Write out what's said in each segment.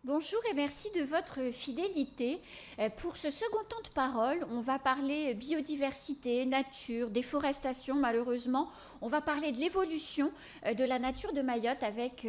Bonjour et merci de votre fidélité. Pour ce second temps de parole, on va parler biodiversité, nature, déforestation malheureusement. On va parler de l'évolution de la nature de Mayotte avec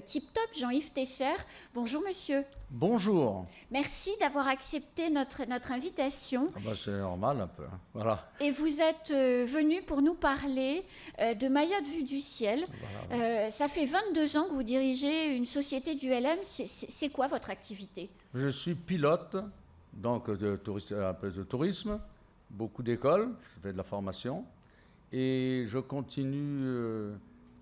Tip Top Jean-Yves Técher. Bonjour monsieur. Bonjour. Merci d'avoir accepté notre invitation. Ah bah, c'est normal un peu, hein. Voilà. Et vous êtes venu pour nous parler de Mayotte vue du ciel. Voilà. Ça fait 22 ans que vous dirigez une société d'ULM. C'est quoi votre activité? Je suis pilote, donc un peu de tourisme, beaucoup d'écoles, je fais de la formation et je continue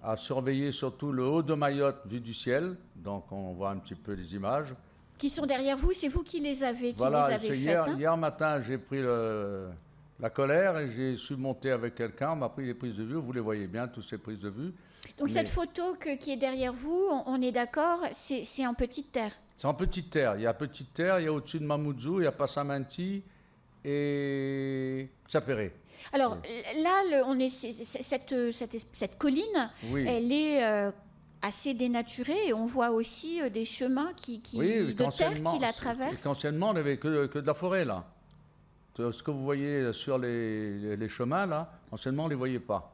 à surveiller surtout le haut de Mayotte vu du ciel, donc on voit un petit peu les images. Qui sont derrière vous, c'est vous qui les avez, Voilà, les avez faites. hier matin j'ai pris la colère et j'ai su monter avec quelqu'un, on m'a pris des prises de vue, vous les voyez bien, toutes ces prises de vue. Donc cette photo qui est derrière vous, on est d'accord, c'est en petite terre. C'est en petite terre. Il y a petite terre, il y a au-dessus de Mamoudzou, il y a Passamanti et Tsapéré. Alors là, cette colline, Oui. elle est assez dénaturée et on voit aussi des chemins Oui, de terre qui la traversent. Anciennement, on n'avait que de la forêt, là. Ce que vous voyez sur les chemins, là, anciennement, on ne les voyait pas.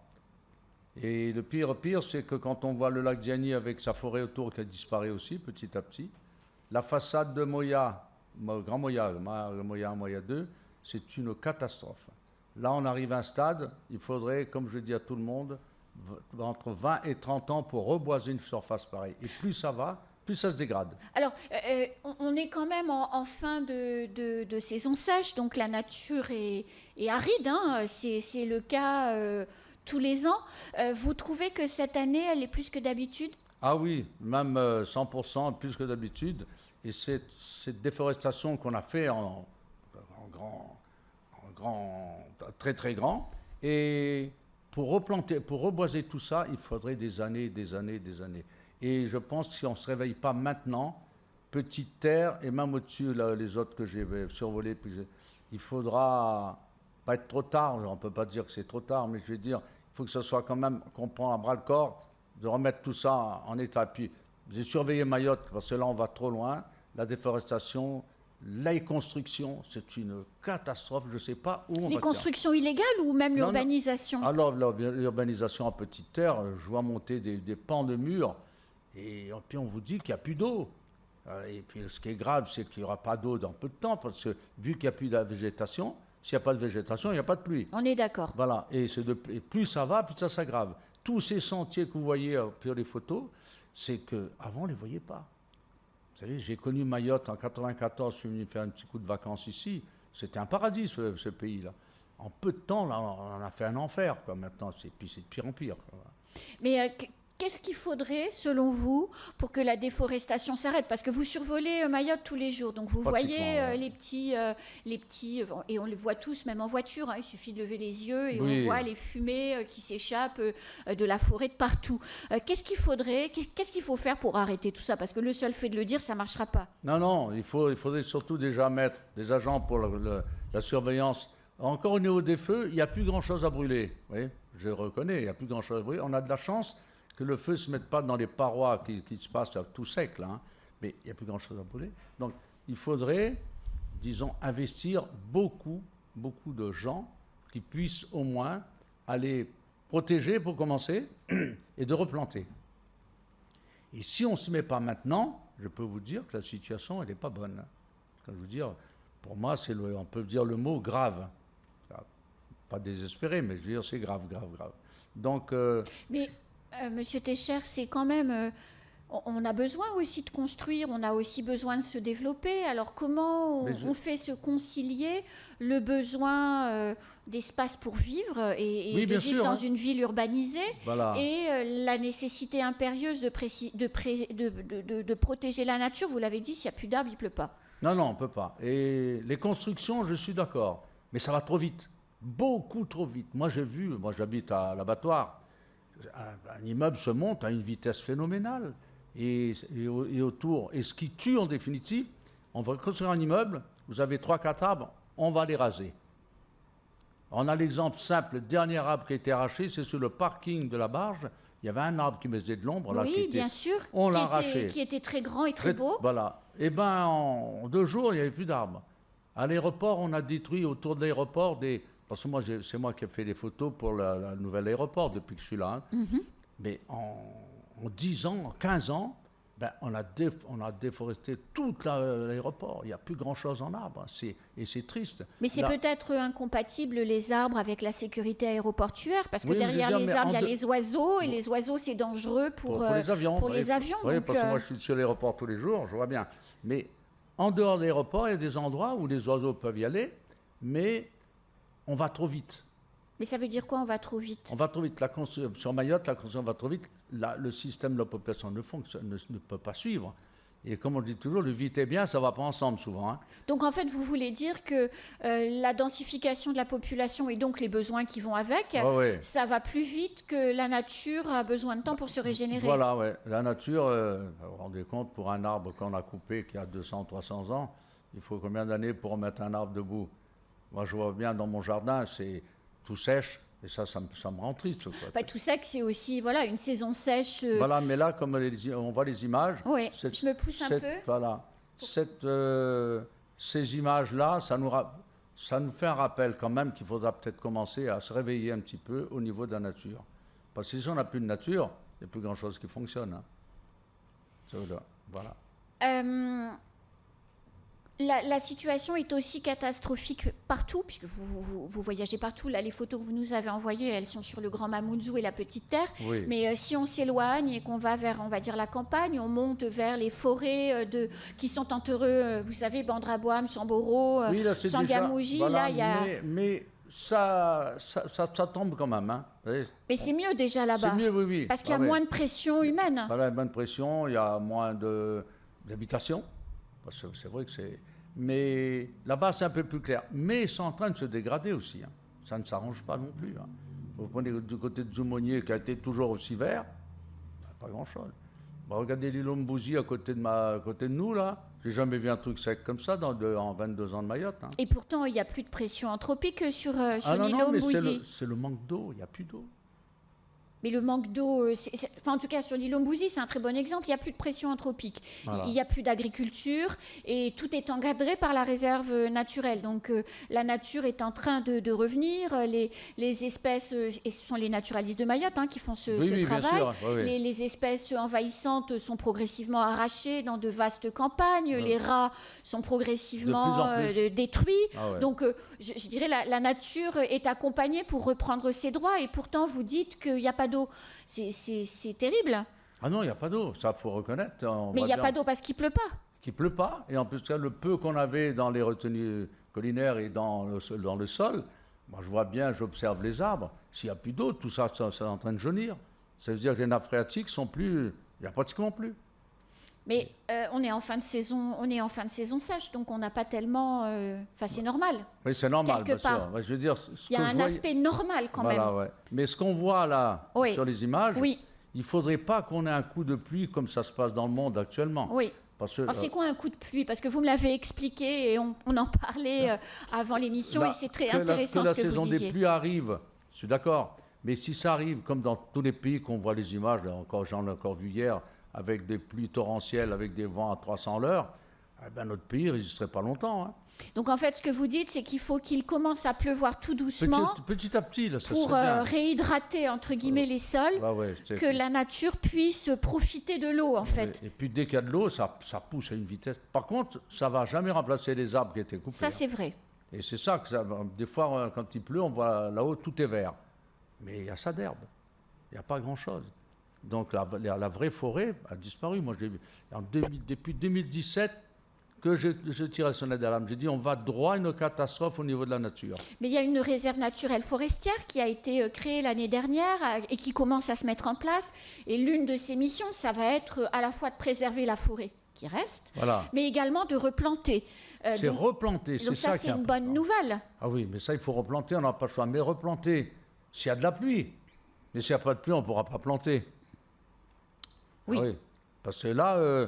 Et le pire, c'est que quand on voit le lac Diani avec sa forêt autour qui a disparu aussi, petit à petit, la façade de Moya, Grand Moya, Moya 1, Moya 2, c'est une catastrophe. Là, on arrive à un stade, il faudrait, comme je dis à tout le monde, entre 20 et 30 ans pour reboiser une surface pareille. Et plus ça va, plus ça se dégrade. Alors, on est quand même en fin de saison sèche, donc la nature est aride, hein, c'est le cas tous les ans. Vous trouvez que cette année, elle est plus que d'habitude? Ah oui, même 100% plus que d'habitude. Et cette déforestation qu'on a fait en très très grand. Et pour replanter, pour reboiser tout ça, il faudrait des années, des années, des années. Et je pense que si on ne se réveille pas maintenant, petite terre, et même au-dessus, là, les autres que j'ai survolés, il faudra pas être trop tard. On ne peut pas dire que c'est trop tard, mais je veux dire, il faut que ce soit quand même qu'on prend à bras le corps de remettre tout ça en état. Puis j'ai surveillé Mayotte parce que là on va trop loin. La déforestation, les constructions, c'est une catastrophe. Je ne sais pas où on va. Les constructions illégales ou même l'urbanisation? Alors l'urbanisation en petite terre, je vois monter des pans de murs et puis on vous dit qu'il n'y a plus d'eau. Et puis ce qui est grave, c'est qu'il n'y aura pas d'eau dans peu de temps parce que vu qu'il n'y a plus de végétation, s'il n'y a pas de végétation, il n'y a pas de pluie. On est d'accord. Voilà, et plus ça va, plus ça s'aggrave. Tous ces sentiers que vous voyez sur les photos, c'est qu'avant, on ne les voyait pas. Vous savez, j'ai connu Mayotte en 94, je suis venu faire un petit coup de vacances ici. C'était un paradis, ce pays-là. En peu de temps, là, on a fait un enfer, quoi, maintenant. Puis c'est de pire en pire, quoi. Mais qu'est-ce qu'il faudrait, selon vous, pour que la déforestation s'arrête? Parce que vous survolez Mayotte tous les jours, donc vous voyez les petits, et on les voit tous, même en voiture, hein, il suffit de lever les yeux et on voit les fumées qui s'échappent de la forêt de partout. Qu'est-ce qu'il faudrait, qu'est-ce qu'il faut faire pour arrêter tout ça? Parce que le seul fait de le dire, ça ne marchera pas. Non, il faudrait surtout déjà mettre des agents pour la surveillance. Encore au niveau des feux, il n'y a plus grand-chose à brûler. Oui, je reconnais, il n'y a plus grand-chose à brûler. On a de la chance que le feu ne se mette pas dans les parois qui se passent tout sec, là, hein. Mais il n'y a plus grand-chose à brûler. Donc, il faudrait, disons, investir beaucoup de gens qui puissent au moins aller protéger pour commencer et de replanter. Et si on ne se met pas maintenant, je peux vous dire que la situation, elle n'est pas bonne. Quand je veux dire, pour moi, on peut dire le mot grave. Pas désespéré, mais je veux dire, c'est grave. Donc... Mais... Monsieur Técher, c'est quand même... on a besoin aussi de construire, on a aussi besoin de se développer. Alors comment on fait se concilier le besoin d'espace pour vivre et oui, de vivre sûr, dans hein. une ville urbanisée, voilà. Et la nécessité impérieuse de protéger la nature? Vous l'avez dit, s'il n'y a plus d'arbres, il ne pleut pas. Non, on ne peut pas. Et les constructions, je suis d'accord. Mais ça va trop vite. Beaucoup trop vite. Moi, j'habite à l'Abattoir. Un immeuble se monte à une vitesse phénoménale et autour. Et ce qui tue en définitive, on va construire un immeuble, vous avez 3-4 arbres, on va les raser. On a l'exemple simple, le dernier arbre qui a été arraché, c'est sur le parking de la barge, il y avait un arbre qui me faisait de l'ombre. Là, Oui, bien sûr. On l'a arraché. Qui était très grand et très beau. Voilà. Et bien, en 2 jours, il n'y avait plus d'arbres. À l'aéroport, on a détruit autour de l'aéroport des... Parce que moi, c'est moi qui ai fait les photos pour le nouvel aéroport depuis que je suis là. Hein. Mais en 10 ans, en 15 ans, ben, on a déforesté tout l'aéroport. Il n'y a plus grand-chose en arbres. Et c'est triste. Mais c'est peut-être incompatible, les arbres, avec la sécurité aéroportuaire, parce que Oui, derrière les arbres, il y a les oiseaux, et les oiseaux, c'est dangereux pour les avions. Pour les avions. Oui, donc, parce que moi, je suis sur l'aéroport tous les jours, je vois bien. Mais en dehors de l'aéroport, il y a des endroits où les oiseaux peuvent y aller, mais on va trop vite. Mais ça veut dire quoi, on va trop vite? On va trop vite. Sur Mayotte, la construction va trop vite. Le système de la population ne peut pas suivre. Et comme on dit toujours, le vite et bien, ça ne va pas ensemble souvent. Hein. Donc en fait, vous voulez dire que la densification de la population et donc les besoins qui vont avec, ça va plus vite que la nature a besoin de temps pour se régénérer. Voilà, ouais. La nature, vous vous rendez compte, pour un arbre qu'on a coupé qui a 200, 300 ans, il faut combien d'années pour remettre un arbre debout? Moi, je vois bien dans mon jardin, c'est tout sèche. Et ça me rend triste. Quoi. Enfin, tout ça, que c'est aussi une saison sèche. Voilà, mais là, comme on voit les images... Oui, je me pousse un peu. Voilà. Ces images-là, ça nous fait un rappel quand même qu'il faudra peut-être commencer à se réveiller un petit peu au niveau de la nature. Parce que si on n'a plus de nature, il n'y a plus grand-chose qui fonctionne. Hein. Voilà. La situation est aussi catastrophique partout, puisque vous voyagez partout. Là, les photos que vous nous avez envoyées, elles sont sur le Grand Mamoudzou et la Petite Terre. Oui. Mais si on s'éloigne et qu'on va vers, on va dire, la campagne, on monte vers les forêts qui sont entre, vous savez, Bandraboam, Samboro, Sangamouji. Voilà, là, il y a... Mais ça tombe quand même. Hein. Mais c'est mieux déjà là-bas. C'est mieux, oui. Parce qu'il y a moins de pression humaine. Voilà, il y a moins de pression, il y a moins d'habitation. Parce que c'est vrai que c'est... Mais là-bas, c'est un peu plus clair. Mais c'est en train de se dégrader aussi. Hein. Ça ne s'arrange pas non plus. Hein. Vous prenez du côté de Zoumonier, qui a été toujours aussi vert, pas grand-chose. Regardez l'île Ombouzi à côté de nous, là. J'ai jamais vu un truc sec comme ça en 22 ans de Mayotte. Hein. Et pourtant, il n'y a plus de pression anthropique sur l'île Ombouzi. C'est le manque d'eau. Il n'y a plus d'eau. Mais le manque d'eau, en tout cas sur l'île Ombouzi, c'est un très bon exemple. Il n'y a plus de pression anthropique, voilà. Il n'y a plus d'agriculture et tout est encadré par la réserve naturelle. Donc la nature est en train de revenir. Les espèces, et ce sont les naturalistes de Mayotte qui font ce travail, les espèces envahissantes sont progressivement arrachées dans de vastes campagnes. Les rats sont progressivement détruits. Donc je dirais la nature est accompagnée pour reprendre ses droits et pourtant vous dites qu'il n'y a pas d'eau. C'est terrible. Ah non, il n'y a pas d'eau, ça faut reconnaître. Mais il n'y a pas d'eau parce qu'il ne pleut pas. Qu'il ne pleut pas, et en plus le peu qu'on avait dans les retenues collinaires et dans le sol, moi je vois bien, j'observe les arbres, s'il n'y a plus d'eau, tout ça est en train de jaunir. Ça veut dire que les nappes phréatiques sont plus, il n'y a pratiquement plus. Mais on est en fin de saison sèche, donc on n'a pas tellement... Enfin, c'est normal. Oui, c'est normal, bien sûr. Je veux dire, il y a un aspect normal quand même. Ouais. Mais ce qu'on voit là, sur les images, il ne faudrait pas qu'on ait un coup de pluie comme ça se passe dans le monde actuellement. Oui. Alors, c'est quoi un coup de pluie? Parce que vous me l'avez expliqué et on en parlait avant l'émission et c'est très intéressant ce que vous disiez. Que la saison des pluies arrive, je suis d'accord. Mais si ça arrive comme dans tous les pays qu'on voit les images, j'en ai encore vu hier, avec des pluies torrentielles, avec des vents à 300 l'heure, notre pays ne résisterait pas longtemps. Hein. Donc en fait, ce que vous dites, c'est qu'il faut qu'il commence à pleuvoir tout doucement petit à petit, là, ça pour réhydrater, entre guillemets, les sols, que la nature puisse profiter de l'eau, en fait. Et puis dès qu'il y a de l'eau, ça pousse à une vitesse. Par contre, ça ne va jamais remplacer les arbres qui étaient coupés. Ça, c'est vrai. Et c'est ça que des fois, quand il pleut, on voit là-haut, tout est vert. Mais il y a ça d'herbe. Il n'y a pas grand-chose. Donc la vraie forêt a disparu. Moi, je l'ai vu. Depuis 2017 que je tire la sonnette d'alarme. J'ai dit on va droit à une catastrophe au niveau de la nature. Mais il y a une réserve naturelle forestière qui a été créée l'année dernière et qui commence à se mettre en place. Et l'une de ses missions, ça va être à la fois de préserver la forêt qui reste, mais également de replanter. Replanter, c'est ça qui est une bonne nouvelle. Ah oui, mais ça, il faut replanter, on n'a pas le choix. Mais replanter, s'il y a de la pluie. Mais s'il n'y a pas de pluie, on ne pourra pas planter. Oui. Ah oui. Parce que là,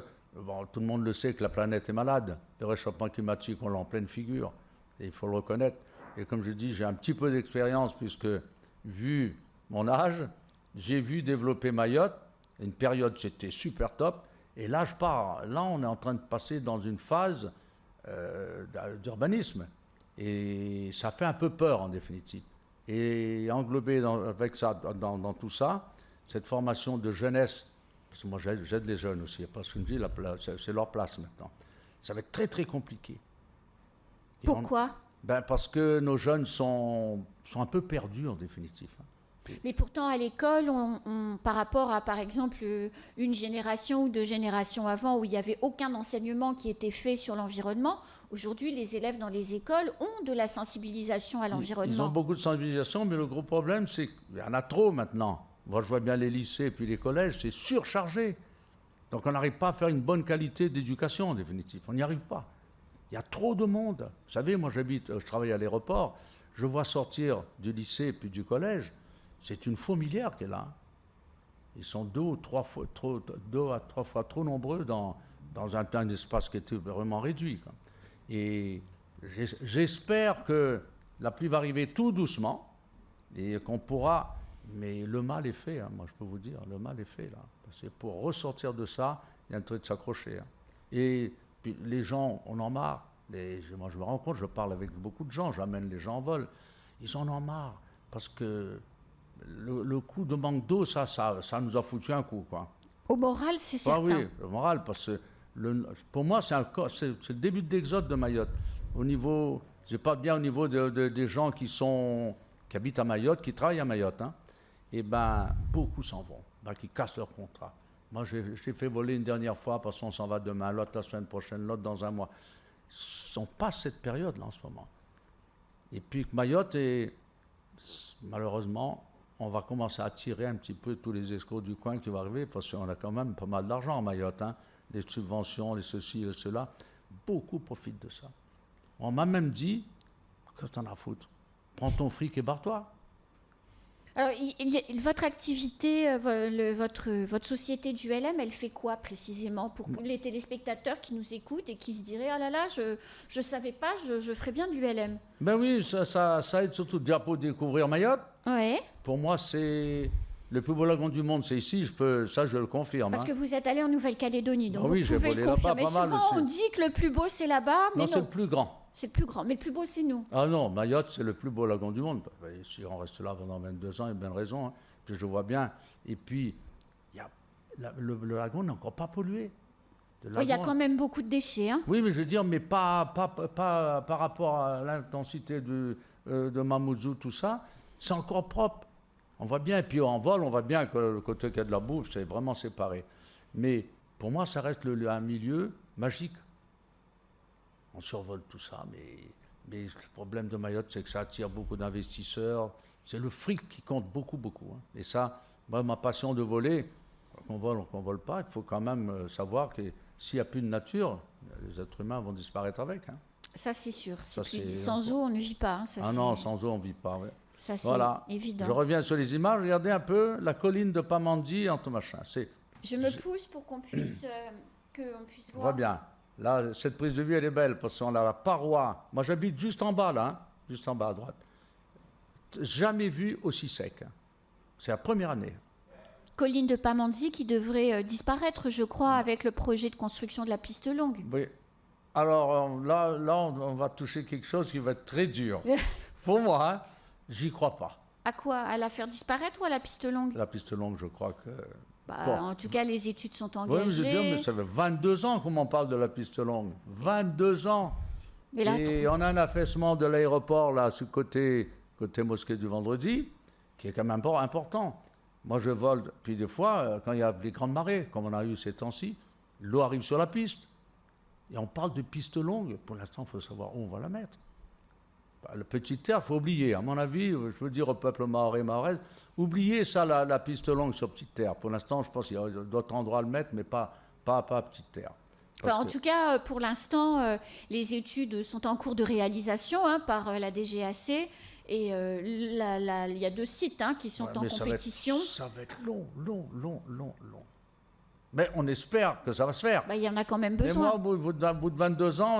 tout le monde le sait que la planète est malade. Le réchauffement climatique, on l'a en pleine figure. Et il faut le reconnaître. Et comme je dis, j'ai un petit peu d'expérience, puisque, vu mon âge, j'ai vu développer Mayotte. Une période, c'était super top. Et là, là, on est en train de passer dans une phase d'urbanisme. Et ça fait un peu peur, en définitive. Et englobé avec ça, dans tout ça, cette formation de jeunesse, parce que moi j'aide les jeunes aussi, parce que je me dis, c'est leur place maintenant. Ça va être très très compliqué. Pourquoi? Parce que nos jeunes sont un peu perdus, en définitive. Mais pourtant, à l'école, par rapport à, par exemple, une génération ou 2 générations avant, où il n'y avait aucun enseignement qui était fait sur l'environnement, aujourd'hui, les élèves dans les écoles ont de la sensibilisation à l'environnement. Ils ont beaucoup de sensibilisation, mais le gros problème, c'est qu'il y en a trop maintenant. Moi, je vois bien les lycées et puis les collèges, c'est surchargé. Donc, on n'arrive pas à faire une bonne qualité d'éducation, en définitive. On n'y arrive pas. Il y a trop de monde. Vous savez, moi, je travaille à l'aéroport, je vois sortir du lycée et puis du collège. C'est une fourmilière qui est là. Ils sont 2 à 3 fois trop nombreux dans un espace qui était vraiment réduit, quoi. Et j'espère que la pluie va arriver tout doucement et qu'on pourra... Mais le mal est fait, hein, moi je peux vous dire, le mal est fait là. Parce que pour ressortir de ça, il y a un truc de s'accrocher. Hein. Et puis les gens, on en marre. Moi je me rends compte, je parle avec beaucoup de gens, j'amène les gens en vol. Ils en ont marre parce que... Le coup de manque d'eau, ça nous a foutu un coup, quoi. Au moral, c'est certain. Oui, le moral, parce que pour moi, c'est le début de l'exode de Mayotte. Au niveau, je pas bien au niveau des gens qui habitent à Mayotte, qui travaillent à Mayotte, hein. Et ben, beaucoup s'en vont, qui cassent leur contrat. Moi, j'ai fait voler une dernière fois, parce qu'on s'en va demain, l'autre la semaine prochaine, l'autre dans un mois. On passe cette période-là en ce moment. Et puis Mayotte est, malheureusement... on va commencer à attirer un petit peu tous les escrocs du coin qui vont arriver, parce qu'on a quand même pas mal d'argent en Mayotte, hein. Les subventions, les ceci, les cela. Beaucoup profitent de ça. On m'a même dit, qu'est-ce que t'en as à foutre? Prends ton fric et barre-toi. Alors, votre activité, votre société du LM, elle fait quoi précisément pour les téléspectateurs qui nous écoutent et qui se diraient « Ah là là, je ne savais pas, je ferais bien de l'ULM ». Ben oui, ça aide surtout déjà pour découvrir Mayotte. Ouais. Pour moi, c'est le plus beau lagon du monde, c'est ici, je le confirme. Parce que vous êtes allé en Nouvelle-Calédonie, donc oui, vous pouvez le confirmer. Souvent, on dit que le plus beau, c'est là-bas, mais non. C'est le plus grand. C'est le plus grand, mais le plus beau, c'est nous. Ah non, Mayotte, c'est le plus beau lagon du monde. Si on reste là pendant 22 ans, il y a bien raison, hein, que je vois bien. Et puis, le lagon n'est encore pas pollué. Il y a quand même beaucoup de déchets. Hein. Oui, mais je veux dire, mais pas par rapport à l'intensité de Mamoudzou, tout ça. C'est encore propre. On voit bien, et puis en vol, on voit bien que le côté qu'il y a de la bouffe, c'est vraiment séparé. Mais pour moi, ça reste un milieu magique. On survole tout ça, mais le problème de Mayotte, c'est que ça attire beaucoup d'investisseurs. C'est le fric qui compte beaucoup, beaucoup. Hein. Et ça, moi, ma passion de voler, qu'on vole ou qu'on ne vole pas, il faut quand même savoir que s'il n'y a plus de nature, les êtres humains vont disparaître avec. Hein. Ça, c'est sûr. Sans eau, on ne vit pas. Hein. Ça, non, sans eau, on ne vit pas. Ouais. Ça, c'est évident. Je reviens sur les images. Regardez un peu la colline de Pamandzi en tout machin. Je me pousse pour qu'on puisse voir. On voit bien. Là, cette prise de vue, elle est belle, parce qu'on a la paroi. Moi, j'habite juste en bas, là, hein, juste en bas à droite. Jamais vu aussi sec. Hein. C'est la première année. Colline de Pamandzi qui devrait disparaître, je crois, avec le projet de construction de la piste longue. Oui. Alors là, on va toucher quelque chose qui va être très dur. Pour moi, hein, j'y crois pas. À quoi? À la faire disparaître ou à la piste longue? La piste longue, je crois que... En tout cas, les études sont engagées. Oui, je veux dire, mais ça fait 22 ans qu'on m'en parle de la piste longue. 22 ans. Et on a un affaissement de l'aéroport, là, ce côté mosquée du Vendredi, qui est quand même important. Moi, je vole, puis des fois, quand il y a des grandes marées, comme on a eu ces temps-ci, l'eau arrive sur la piste. Et on parle de piste longue. Pour l'instant, il faut savoir où on va la mettre. Le Petite Terre, il faut oublier. À mon avis, je veux dire au peuple mahorais, mahorais, oubliez ça, la piste longue sur Petite Terre. Pour l'instant, je pense qu'il y a d'autres endroits à le mettre, mais pas à Petite Terre. En tout cas, pour l'instant, les études sont en cours de réalisation par la DGAC. Et il y a 2 sites qui sont en compétition. Ça va être long. Mais on espère que ça va se faire. Il y en a quand même Mais besoin. moi, au bout de 22 ans,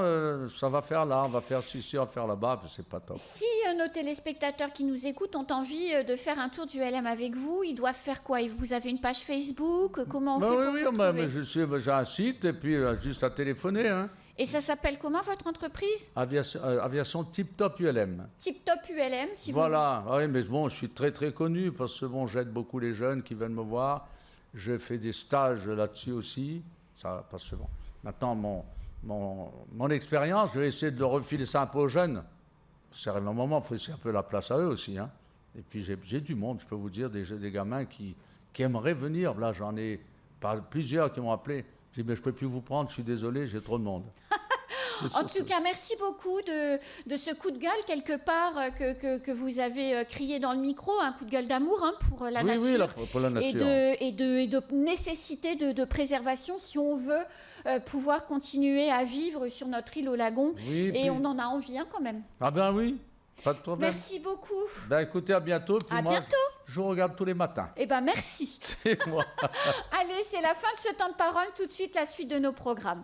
ça va faire là, on va faire ci, on va faire là-bas, puis c'est pas top. Si nos téléspectateurs qui nous écoutent ont envie de faire un tour du LM avec vous, ils doivent faire quoi? Vous avez une page Facebook? Comment on fait pour vous trouver? J'ai un site et puis juste à téléphoner. Hein. Et ça s'appelle comment votre entreprise? Aviation Tip Top ULM. Tip Top ULM, si voilà, oui, mais bon, je suis très très connu parce que bon, j'aide beaucoup les jeunes qui viennent me voir. Je fais des stages là-dessus aussi. Ça, parce que bon, maintenant, mon expérience, je vais essayer de le refiler ça un peu aux jeunes. C'est un moment, il faut laisser un peu la place à eux aussi. Hein. Et puis j'ai du monde, je peux vous dire, des gamins qui aimeraient venir. Là, j'en ai plusieurs qui m'ont appelé. Je dis, mais je ne peux plus vous prendre, je suis désolé, j'ai trop de monde. En tout cas, merci beaucoup de ce coup de gueule, quelque part, que vous avez crié dans le micro, un coup de gueule d'amour pour la nature. Oui, pour la nature. Et de nécessité de préservation si on veut pouvoir continuer à vivre sur notre île au lagon. Oui, et on en a envie quand même. Ah ben oui, pas de problème. Merci beaucoup. Ben écoutez, à bientôt. Puis à bientôt. Je vous regarde tous les matins. Eh ben merci. C'est moi. Allez, c'est la fin de ce temps de parole. Tout de suite, la suite de nos programmes.